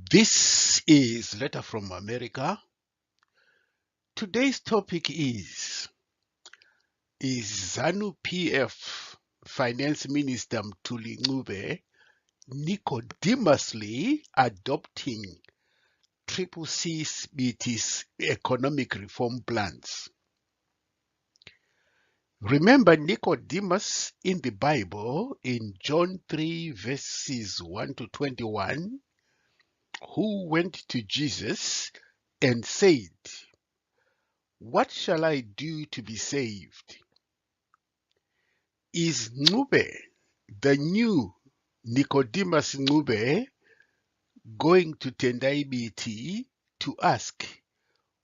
This is Letter from America. Today's topic is ZANU PF Finance Minister Mthuli Ncube Nicodemusly adopting CCC Biti's economic reform plans. Remember Nicodemus in the Bible in John 3 verses 1 to 21, who went to Jesus and said, "What shall I do to be saved?" Is Ncube, the new Nicodemus Ncube, going to Tendai Biti to ask,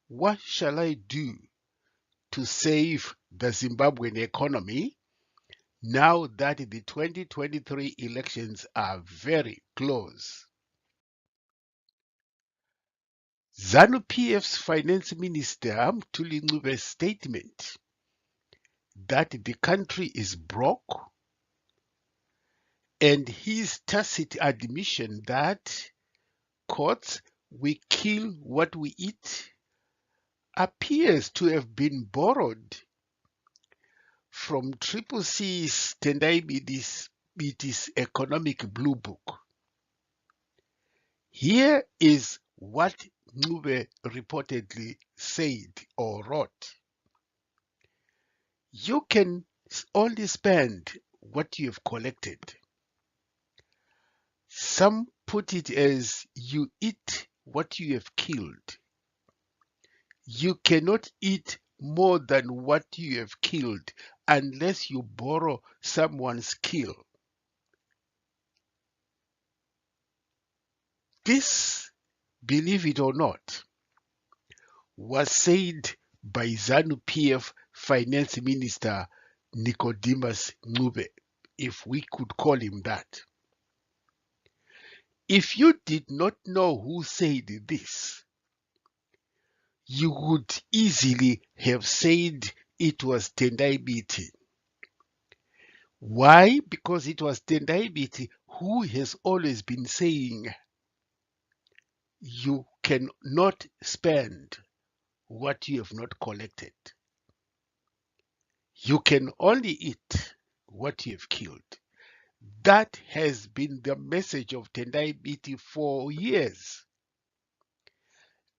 "What shall I do to save the Zimbabwean economy now that the 2023 elections are very close?" ZANU PF's Finance Minister Mthuli Ncube's statement that the country is broke and his tacit admission that, quote, "we kill what we eat," appears to have been borrowed from CCC's Tendai Biti's economic blue book. Here is what Ncube reportedly said or wrote. "You can only spend what you have collected." Some put it as, "you eat what you have killed." You cannot eat more than what you have killed unless you borrow someone's kill. This, believe it or not, was said by ZANU PF Finance Minister Nicodemus Ncube, if we could call him that. If you did not know who said this, you would easily have said it was Tendai Biti. Why? Because it was Tendai Biti who has always been saying, "You cannot spend what you have not collected. You can only eat what you have killed." That has been the message of Tendai Biti for years.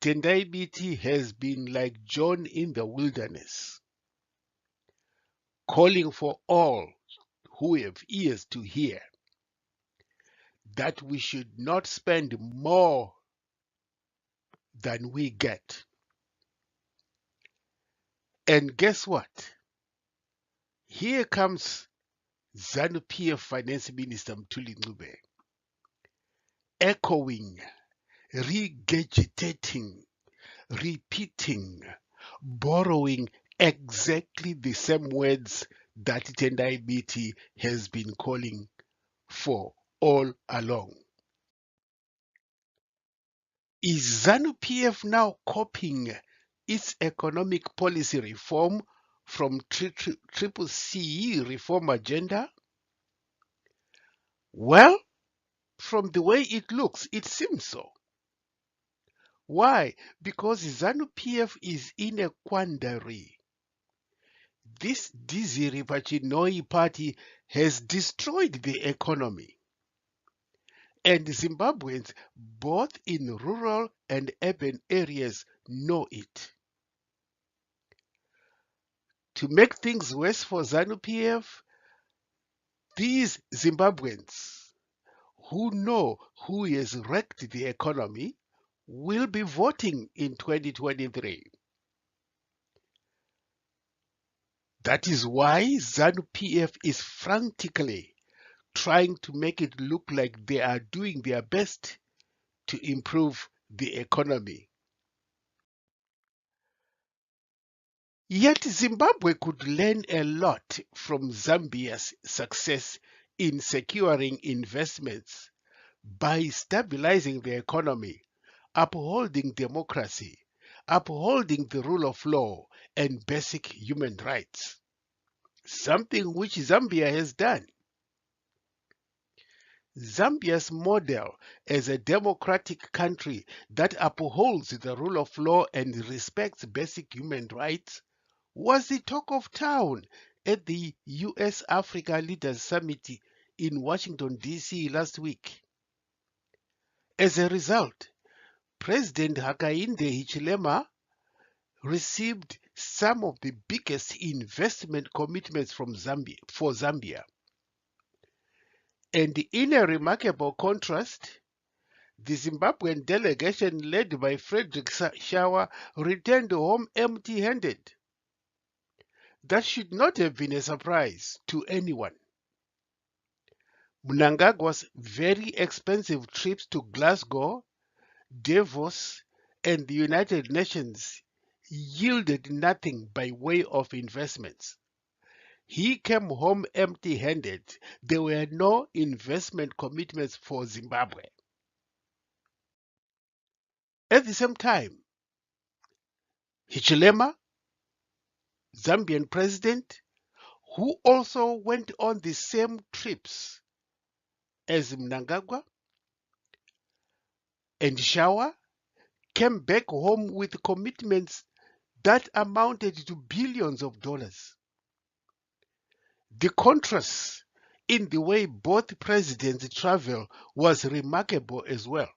Tendai Biti has been like John in the wilderness, calling for all who have ears to hear that we should not spend more than we get. And guess what? Here comes ZANU PF Finance Minister Mthuli Ncube, echoing, regurgitating, repeating, borrowing exactly the same words that Tendai Biti has been calling for all along. Is ZANU PF now copying its economic policy reform from CCC reform agenda? Well, from the way it looks, it seems so. Why? Because ZANU PF is in a quandary. This Dizzy Ripachinoi party has destroyed the economy, and Zimbabweans, both in rural and urban areas, know it. To make things worse for ZANU PF, these Zimbabweans who know who has wrecked the economy will be voting in 2023. That is why ZANU PF is frantically trying to make it look like they are doing their best to improve the economy. Yet Zimbabwe could learn a lot from Zambia's success in securing investments by stabilizing the economy, upholding democracy, upholding the rule of law and basic human rights, something which Zambia has done. Zambia's model as a democratic country that upholds the rule of law and respects basic human rights was the talk of town at the US Africa Leaders Summit in Washington, D.C. last week. As a result, President Hakainde Hichilema received some of the biggest investment commitments from Zambia. And in a remarkable contrast, the Zimbabwean delegation led by Frederick Shawa returned home empty-handed. That should not have been a surprise to anyone. Mnangagwa's very expensive trips to Glasgow, Davos, and the United Nations yielded nothing by way of investments. He came home empty-handed. There were no investment commitments for Zimbabwe. At the same time, Hichilema, Zambian president, who also went on the same trips as Mnangagwa and Shawa, came back home with commitments that amounted to billions of dollars. The contrast in the way both presidents travel was remarkable as well.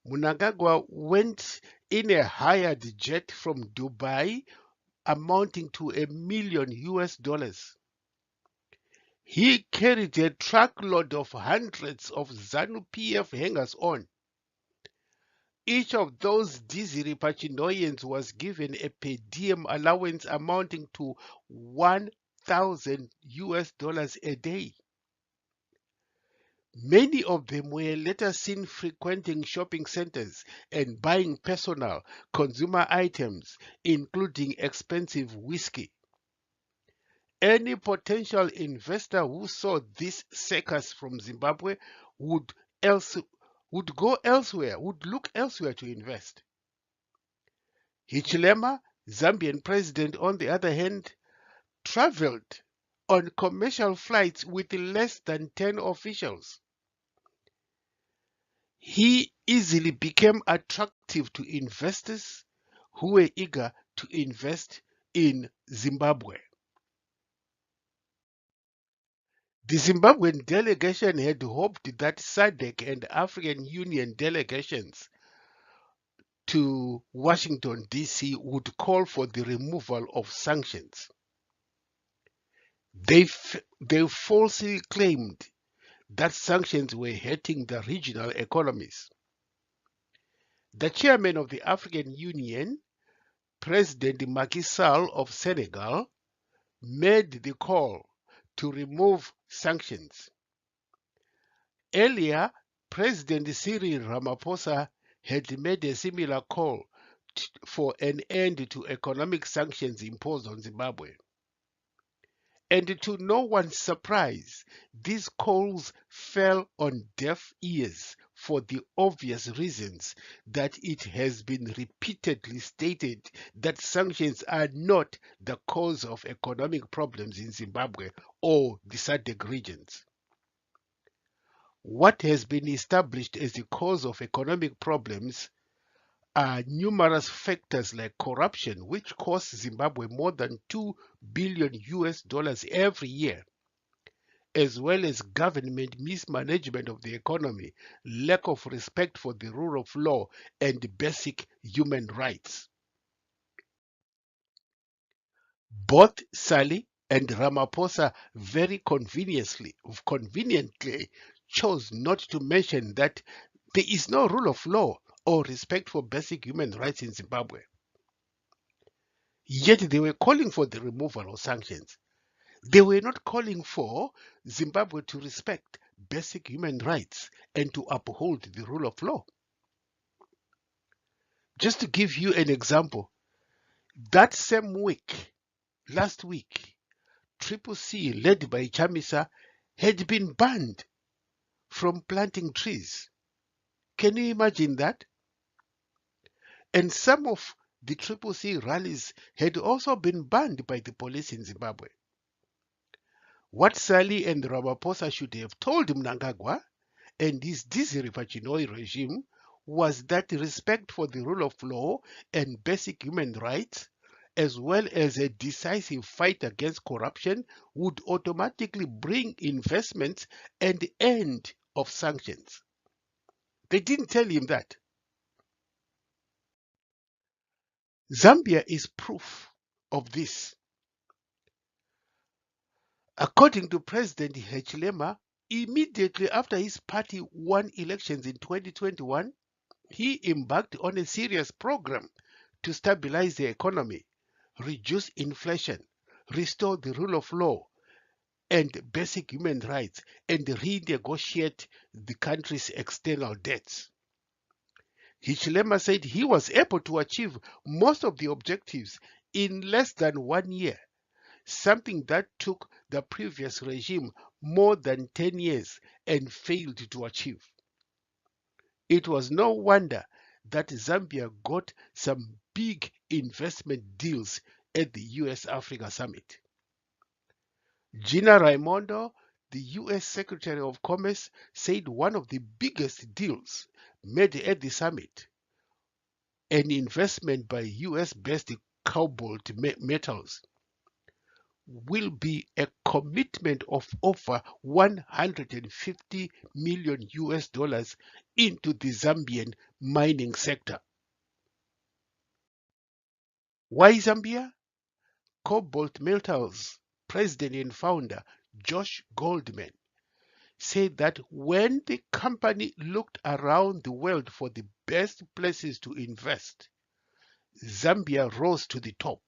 Mnangagwa went in a hired jet from Dubai amounting to $1 million US. He carried a truckload of hundreds of ZANU PF hangers-on. Each of those dizzy Repachinoians was given a per diem allowance amounting to $1,000 US a day. Many of them were later seen frequenting shopping centers and buying personal consumer items, including expensive whiskey. Any potential investor who saw this circus from Zimbabwe would look elsewhere to invest. Hichilema, Zambian president, on the other hand, traveled on commercial flights with less than 10 officials. He easily became attractive to investors who were eager to invest in Zimbabwe. The Zimbabwean delegation had hoped that SADC and African Union delegations to Washington, D.C. would call for the removal of sanctions. They falsely claimed that sanctions were hurting the regional economies. The chairman of the African Union, President Macky Sall of Senegal, made the call to remove sanctions. Earlier, President Cyril Ramaphosa had made a similar call for an end to economic sanctions imposed on Zimbabwe. And to no one's surprise, these calls fell on deaf ears for the obvious reasons that it has been repeatedly stated that sanctions are not the cause of economic problems in Zimbabwe or the SADC regions. What has been established as the cause of economic problems are numerous factors like corruption, which costs Zimbabwe more than $2 billion US every year, as well as government mismanagement of the economy, lack of respect for the rule of law, and basic human rights. Both Sally and Ramaphosa very conveniently chose not to mention that there is no rule of law or respect for basic human rights in Zimbabwe. Yet they were calling for the removal of sanctions. They were not calling for Zimbabwe to respect basic human rights and to uphold the rule of law. Just to give you an example, that same week, last week, CCC, led by Chamisa, had been banned from planting trees. Can you imagine that? And some of the CCC rallies had also been banned by the police in Zimbabwe. What Sally and Ramaphosa should have told Mnangagwa and his Desiree Pachinoi regime was that respect for the rule of law and basic human rights, as well as a decisive fight against corruption, would automatically bring investments and the end of sanctions. They didn't tell him that. Zambia is proof of this. According to President Hichilema, immediately after his party won elections in 2021, he embarked on a serious program to stabilize the economy, reduce inflation, restore the rule of law and basic human rights, and renegotiate the country's external debts. Hichilema said he was able to achieve most of the objectives in less than 1 year, something that took the previous regime more than 10 years and failed to achieve. It was no wonder that Zambia got some big investment deals at the US-Africa Summit. Gina Raimondo, the US Secretary of Commerce, said one of the biggest deals made at the summit, an investment by US-based cobalt metals, will be a commitment of over 150 million US dollars into the Zambian mining sector. Why Zambia? Cobalt Metals president and founder Josh Goldman said that when the company looked around the world for the best places to invest, Zambia rose to the top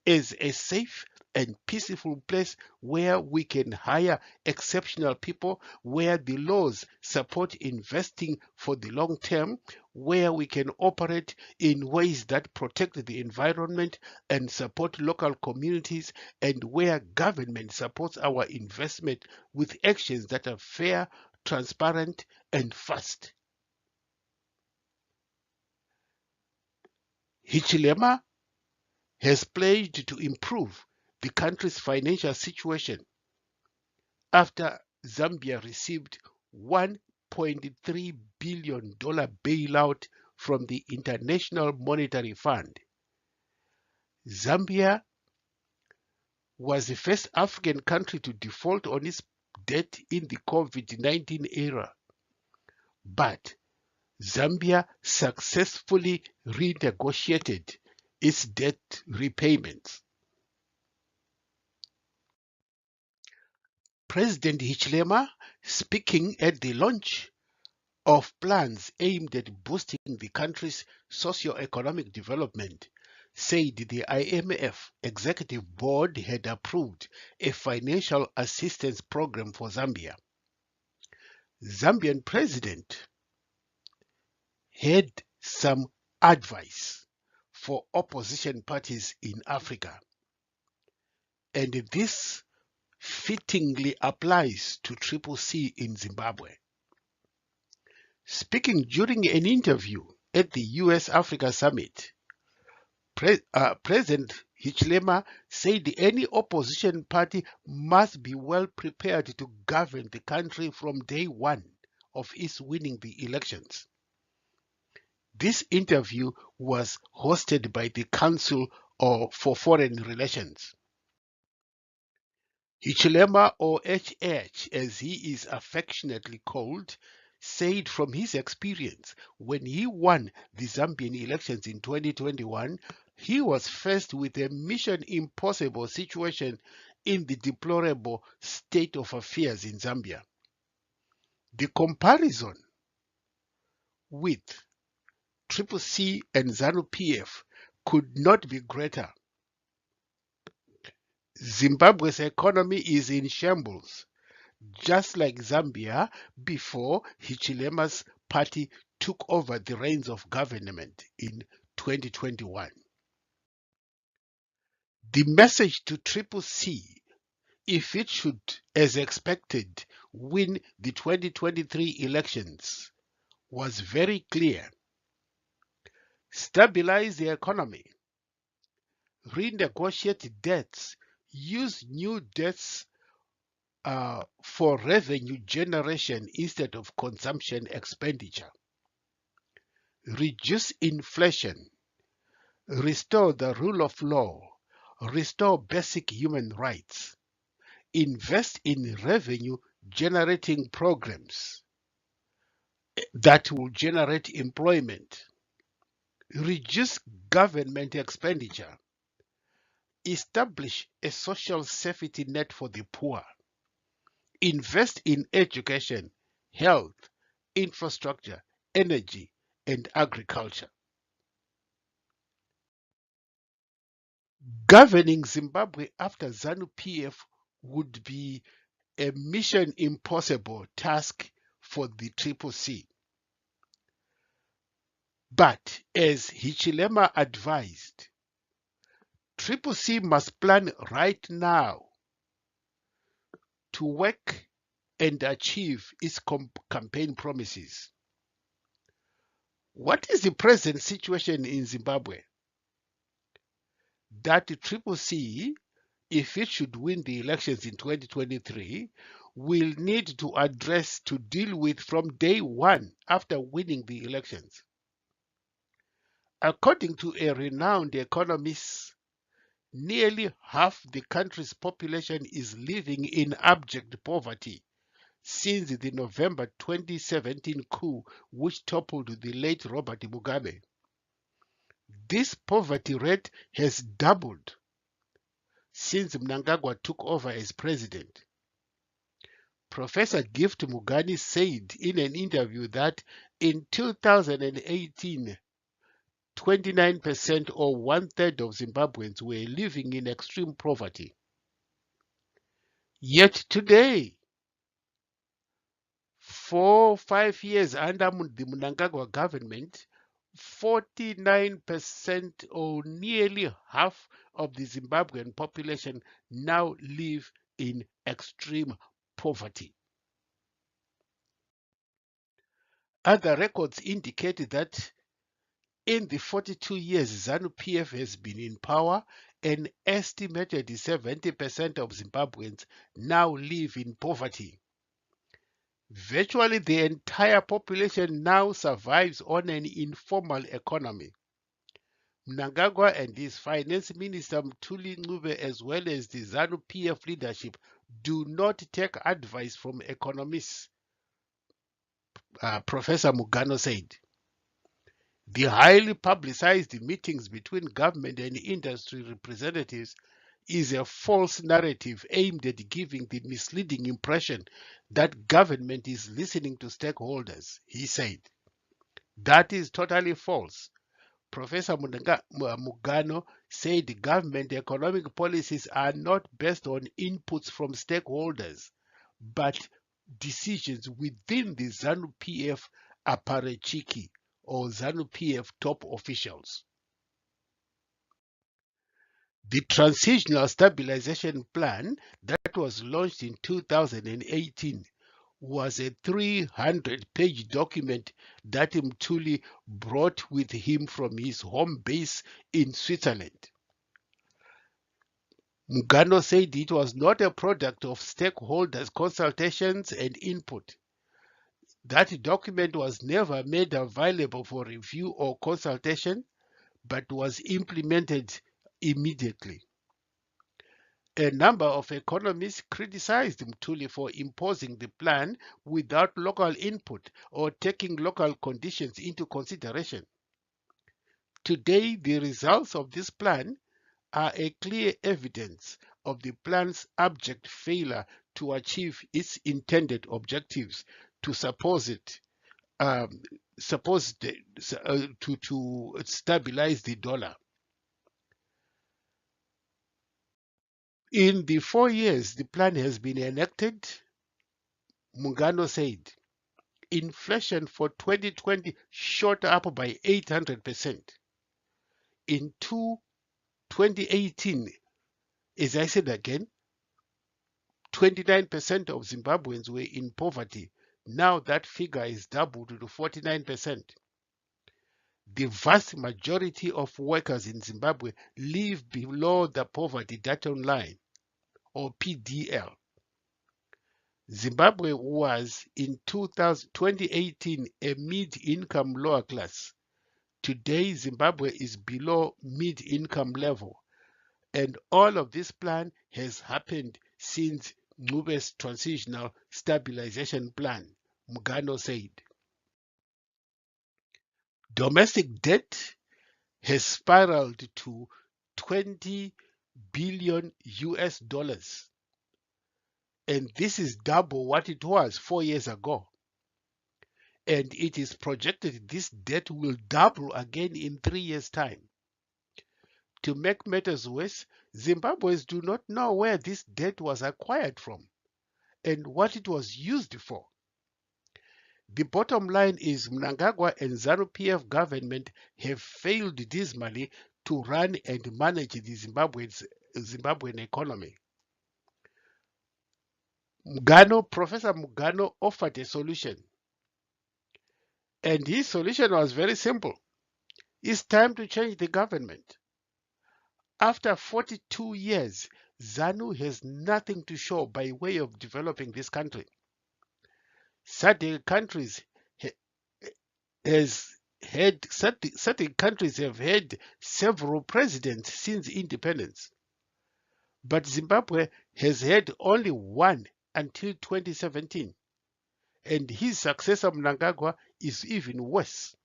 as a safe and peaceful place where we can hire exceptional people, where the laws support investing for the long term, where we can operate in ways that protect the environment and support local communities, and where government supports our investment with actions that are fair, transparent, and fast. Hichilema has pledged to improve the country's financial situation after Zambia received $1.3 billion bailout from the International Monetary Fund. Zambia was the first African country to default on its debt in the COVID-19 era, but Zambia successfully renegotiated its debt repayments. President Hichilema, speaking at the launch of plans aimed at boosting the country's socio-economic development, said the IMF Executive Board had approved a financial assistance program for Zambia. Zambian President had some advice for opposition parties in Africa, and this fittingly applies to CCC in Zimbabwe. Speaking during an interview at the US-Africa Summit, President Hichilema said any opposition party must be well prepared to govern the country from day one of its winning the elections. This interview was hosted by the Council for Foreign Relations. Hichilema, or HH as he is affectionately called, said from his experience when he won the Zambian elections in 2021, he was faced with a mission impossible situation in the deplorable state of affairs in Zambia. The comparison with CCC and ZANU PF could not be greater. Zimbabwe's economy is in shambles, just like Zambia before Hichilema's party took over the reins of government in 2021. The message to CCC, if it should, as expected, win the 2023 elections, was very clear. Stabilize the economy, renegotiate debts, use new debts for revenue generation instead of consumption expenditure, reduce inflation, restore the rule of law, restore basic human rights, invest in revenue generating programs that will generate employment, reduce government expenditure, establish a social safety net for the poor, invest in education, health, infrastructure, energy, and agriculture. Governing Zimbabwe after ZANU PF would be a mission impossible task for the CCC. But as Hichilema advised, CCC must plan right now to work and achieve its campaign promises. What is the present situation in Zimbabwe? That the CCC, if it should win the elections in 2023, will need to address to deal with from day one after winning the elections. According to a renowned economist, nearly half the country's population is living in abject poverty since the November 2017 coup which toppled the late Robert Mugabe. This poverty rate has doubled since Mnangagwa took over as president. Professor Gift Mugani said in an interview that in 2018, 29% or one-third of Zimbabweans were living in extreme poverty. Yet today, 4-5 years under the Mnangagwa government, 49% or nearly half of the Zimbabwean population now live in extreme poverty. Other records indicate that in the 42 years ZANU PF has been in power, an estimated 70% of Zimbabweans now live in poverty. Virtually the entire population now survives on an informal economy. Mnangagwa and his finance minister Mthuli Ncube, as well as the ZANU PF leadership, do not take advice from economists, Professor Mugano said. The highly publicized meetings between government and industry representatives is a false narrative aimed at giving the misleading impression that government is listening to stakeholders, he said. That is totally false. Professor Mugano said government economic policies are not based on inputs from stakeholders, but decisions within the ZANU PF apparatchiki or ZANU PF top officials. The Transitional Stabilization Plan that was launched in 2018 was a 300-page document that Mthuli brought with him from his home base in Switzerland. Mugano said it was not a product of stakeholders' consultations and input. That document was never made available for review or consultation, but was implemented immediately. A number of economists criticized Mthuli for imposing the plan without local input or taking local conditions into consideration. Today, the results of this plan are a clear evidence of the plan's abject failure to achieve its intended objectives to stabilize the dollar. In the 4 years the plan has been enacted, Mugano said, inflation for 2020 shot up by 800%. In 2018, as I said again, 29% of Zimbabweans were in poverty. Now that figure is doubled to 49%. The vast majority of workers in Zimbabwe live below the poverty data line, or PDL. Zimbabwe was in 2018 a mid-income lower class. Today, Zimbabwe is below mid-income level, and all of this plan has happened since Ncube's transitional stabilization plan, Mugano said. Domestic debt has spiraled to 20 billion US dollars, and this is double what it was 4 years ago. And it is projected this debt will double again in 3 years' time. To make matters worse, Zimbabweans do not know where this debt was acquired from and what it was used for. The bottom line is Mnangagwa and ZANU-PF government have failed dismally to run and manage the Zimbabwean economy. Professor Mugano offered a solution. And his solution was very simple. It's time to change the government. After 42 years, ZANU has nothing to show by way of developing this country. Certain countries have had several presidents since independence, but Zimbabwe has had only one until 2017, and his successor Mnangagwa is even worse.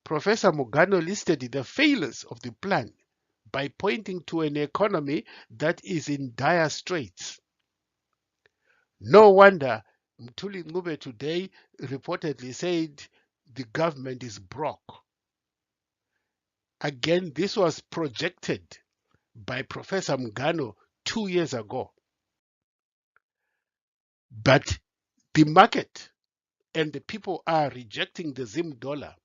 Professor Mugano listed the failures of the plan by pointing to an economy that is in dire straits. No wonder Mthuli Ncube today reportedly said the government is broke. Again, this was projected by Professor Mugano 2 years ago. But the market and the people are rejecting the Zim dollar,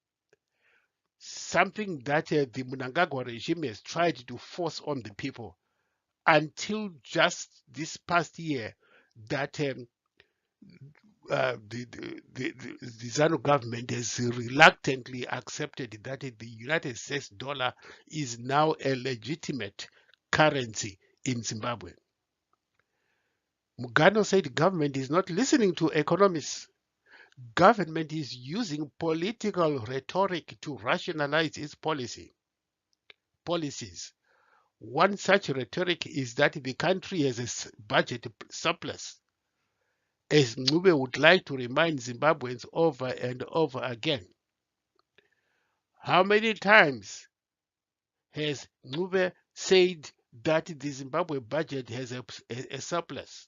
something that the Mnangagwa regime has tried to force on the people until just this past year that the ZANU government has reluctantly accepted that the United States dollar is now a legitimate currency in Zimbabwe. Mugano said government is not listening to economists. Government is using political rhetoric to rationalize its policies. One such rhetoric is that the country has a budget surplus, as Ncube would like to remind Zimbabweans over and over again. How many times has Ncube said that the Zimbabwe budget has a surplus?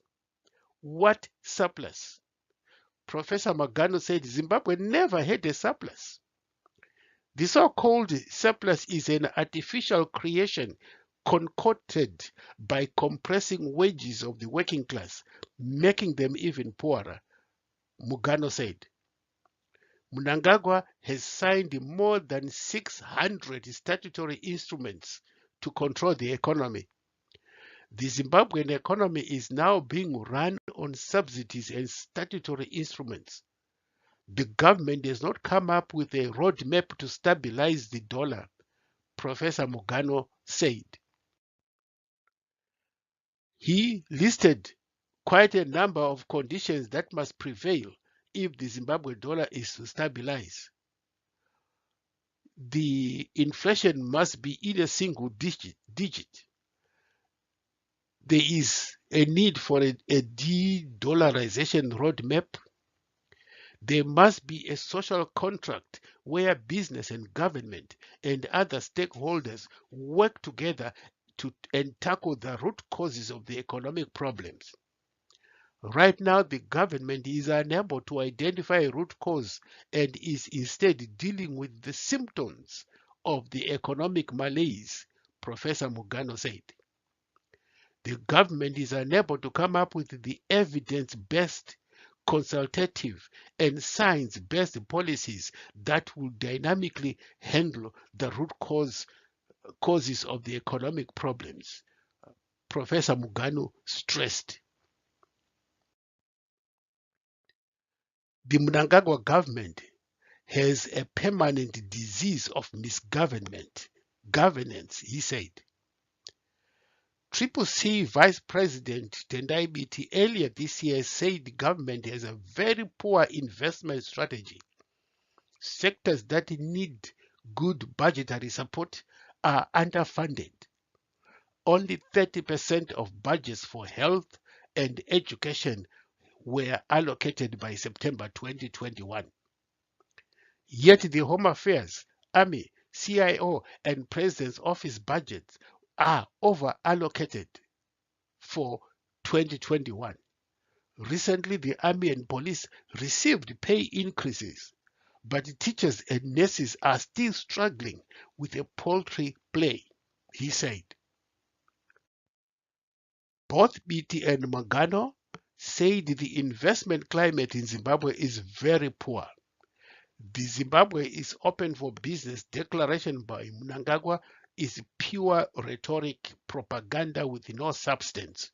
What surplus? Professor Mugano said Zimbabwe never had a surplus. The so-called surplus is an artificial creation concocted by compressing wages of the working class, making them even poorer, Mugano said. Mnangagwa has signed more than 600 statutory instruments to control the economy. The Zimbabwean economy is now being run on subsidies and statutory instruments. The government has not come up with a roadmap to stabilize the dollar, Professor Mugano said. He listed quite a number of conditions that must prevail if the Zimbabwe dollar is to stabilize. The inflation must be in a single digit. There is a need for a de-dollarization roadmap. There must be a social contract where business and government and other stakeholders work together and tackle the root causes of the economic problems. Right now, the government is unable to identify a root cause and is instead dealing with the symptoms of the economic malaise, Professor Mugano said. The government is unable to come up with the evidence-based, consultative, and science-based policies that will dynamically handle the root causes of the economic problems, Professor Mugano stressed. The Mnangagwa government has a permanent disease of misgovernance, he said. CCC Vice President Tendai Biti earlier this year said the government has a very poor investment strategy. Sectors that need good budgetary support are underfunded. Only 30% of budgets for health and education were allocated by September 2021. Yet the Home Affairs, Army, CIO, and President's Office budgets are over-allocated for 2021. Recently, the Army and Police received pay increases, but teachers and nurses are still struggling with a paltry play, he said. Both Biti and Magano said the investment climate in Zimbabwe is very poor. The Zimbabwe is open for business declaration by Mnangagwa is pure rhetoric propaganda with no substance.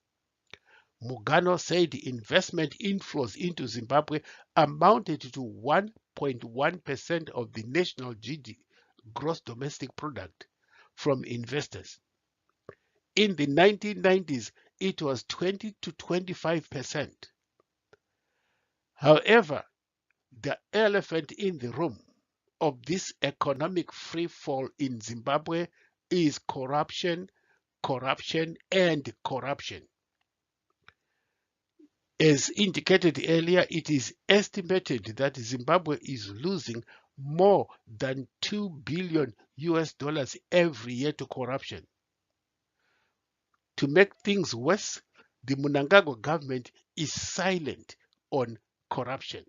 Mugano said investment inflows into Zimbabwe amounted to 1.1% of the national GDP, gross domestic product, from investors. In the 1990s, it was 20 to 25%. However, the elephant in the room of this economic free fall in Zimbabwe is corruption, corruption, and corruption. As indicated earlier, it is estimated that Zimbabwe is losing more than $2 billion every year to corruption. To make things worse, the Mnangagwa government is silent on corruption.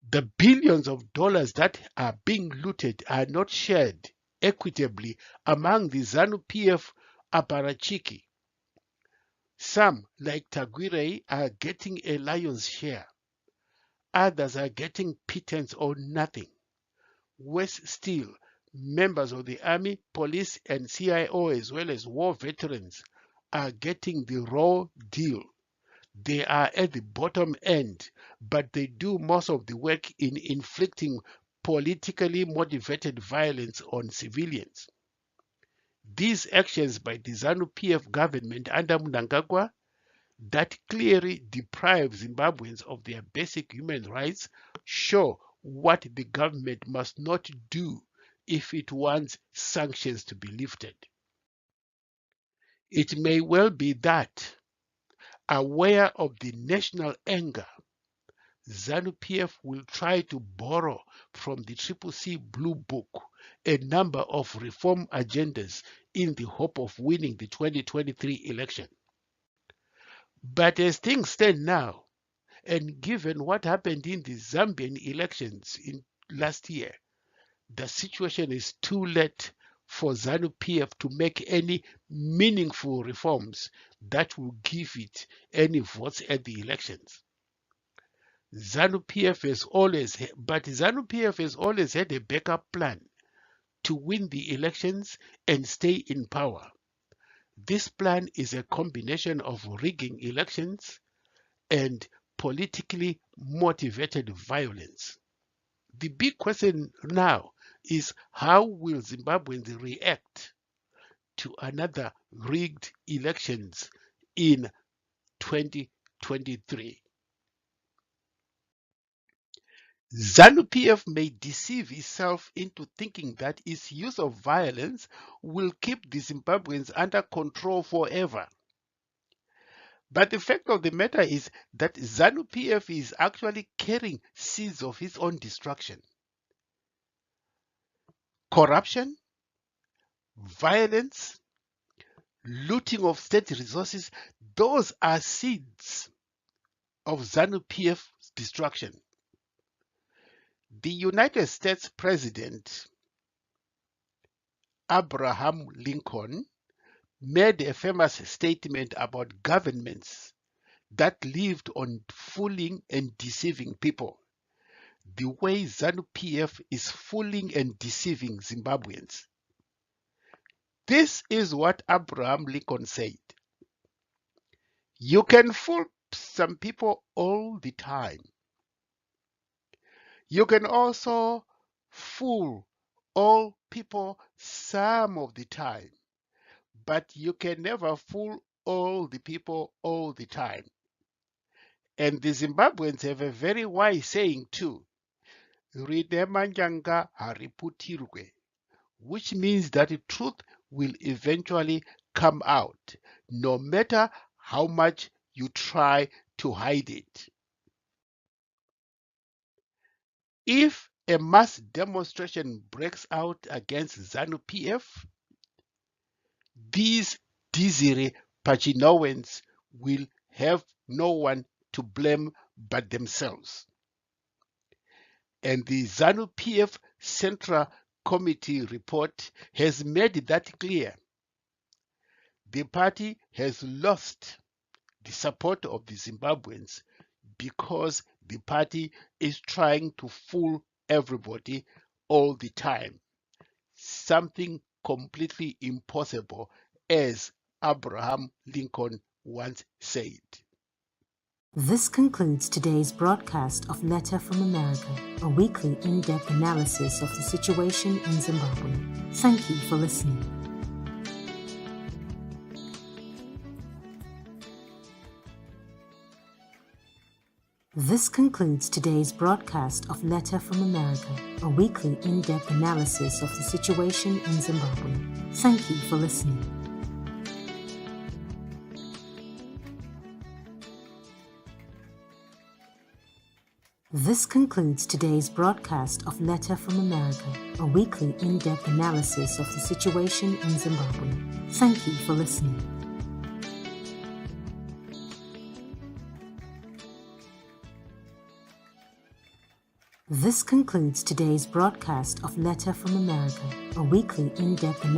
The billions of dollars that are being looted are not shared equitably among the ZANU PF apparatchiki. Some, like Tagwirei, are getting a lion's share. Others are getting pittance or nothing. Worse still, members of the army, police, and CIO, as well as war veterans, are getting the raw deal. They are at the bottom end, but they do most of the work in inflicting politically motivated violence on civilians. These actions by the ZANU PF government under Mnangagwa that clearly deprive Zimbabweans of their basic human rights show what the government must not do if it wants sanctions to be lifted. It may well be that, aware of the national anger, ZANU-PF will try to borrow from the CCC Blue Book a number of reform agendas in the hope of winning the 2023 election. But as things stand now, and given what happened in the Zambian elections in last year, the situation is too late for ZANU-PF to make any meaningful reforms that will give it any votes at the elections. ZANU-PF has always had a backup plan to win the elections and stay in power. This plan is a combination of rigging elections and politically motivated violence. The big question now is how will Zimbabweans react to another rigged elections in 2023? ZANU-PF may deceive itself into thinking that its use of violence will keep the Zimbabweans under control forever. But the fact of the matter is that ZANU-PF is actually carrying seeds of its own destruction. Corruption, violence, looting of state resources, those are seeds of ZANU-PF's destruction. The United States President Abraham Lincoln made a famous statement about governments that lived on fooling and deceiving people, the way ZANU-PF is fooling and deceiving Zimbabweans. This is what Abraham Lincoln said. You can fool some people all the time. You can also fool all people some of the time, but you can never fool all the people all the time. And the Zimbabweans have a very wise saying too, "Rine manjanga hariputirwe," which means that the truth will eventually come out, no matter how much you try to hide it. If a mass demonstration breaks out against ZANU PF, these Desiree Pachinoans will have no one to blame but themselves. And the ZANU PF Central Committee report has made that clear. The party has lost the support of the Zimbabweans because the party is trying to fool everybody all the time. Something completely impossible, as Abraham Lincoln once said. This concludes today's broadcast of Letter from America, a weekly in-depth analysis of the situation in Zimbabwe. Thank you for listening. This concludes today's broadcast of Letter from America, a weekly in-depth analysis of the situation in Zimbabwe. Thank you for listening. This concludes today's broadcast of Letter from America, a weekly in-depth analysis of the situation in Zimbabwe. Thank you for listening. This concludes today's broadcast of Letter from America, a weekly in-depth analysis